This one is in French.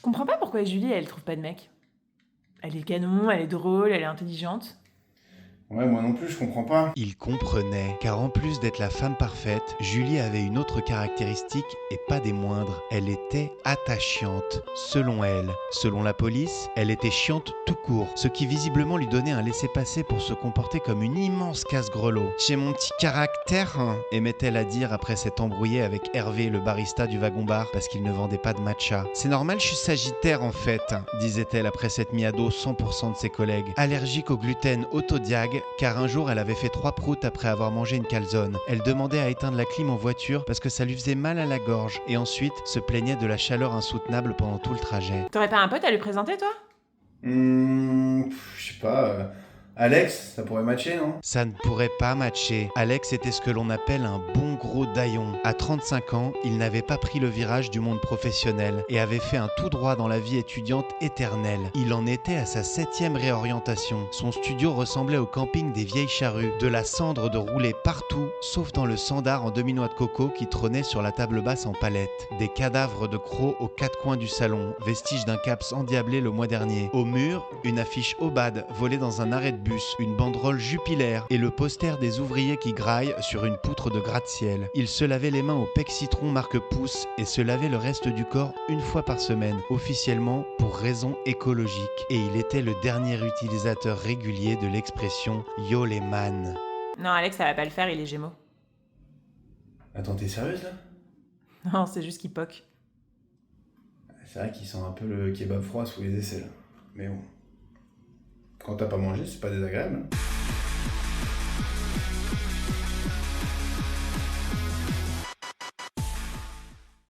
comprends pas pourquoi Julie, elle trouve pas de mec. Elle est canon, elle est drôle, elle est intelligente. Ouais, moi non plus, je comprends pas. Il comprenait, car en plus d'être la femme parfaite, Julie avait une autre caractéristique et pas des moindres. Elle était attachante, selon elle. Selon la police, elle était chiante tout court, ce qui visiblement lui donnait un laissez-passer pour se comporter comme une immense casse-grelot. J'ai mon petit caractère, hein, aimait-elle à dire après s'être embrouillée avec Hervé, le barista du wagon-bar, parce qu'il ne vendait pas de matcha. C'est normal, je suis sagittaire en fait, disait-elle après s'être mis à dos 100% de ses collègues. Allergique au gluten autodiag, car un jour elle avait fait 3 proutes après avoir mangé une calzone. Elle demandait à éteindre la clim en voiture parce que ça lui faisait mal à la gorge et ensuite se plaignait de la chaleur insoutenable pendant tout le trajet. T'aurais pas un pote à lui présenter, toi? Je sais pas. Alex, ça pourrait matcher, non? Ça ne pourrait pas matcher. Alex était ce que l'on appelle un bon gros daillon. À 35 ans, il n'avait pas pris le virage du monde professionnel et avait fait un tout droit dans la vie étudiante éternelle. Il en était à sa 7e réorientation. Son studio ressemblait au camping des vieilles charrues. De la cendre de rouler partout, sauf dans le sandar en demi-noix de coco qui trônait sur la table basse en palette. Des cadavres de crocs aux 4 coins du salon, vestiges d'un caps endiablé le mois dernier. Au mur, une affiche Obad volée dans un arrêt de bus, une banderole Jupiler et le poster des ouvriers qui graillent sur une poutre de gratte-ciel. Il se lavait les mains au pec citron marque Pouce et se lavait le reste du corps une fois par semaine, officiellement pour raisons écologiques. Et il était le dernier utilisateur régulier de l'expression Yo les man. Non, Alex, ça va pas le faire, il est gémeaux. Attends, t'es sérieuse là? Non, c'est juste qu'il poque. C'est vrai qu'il sent un peu le kebab froid sous les aisselles. Mais bon. Quand t'as pas mangé, c'est pas désagréable.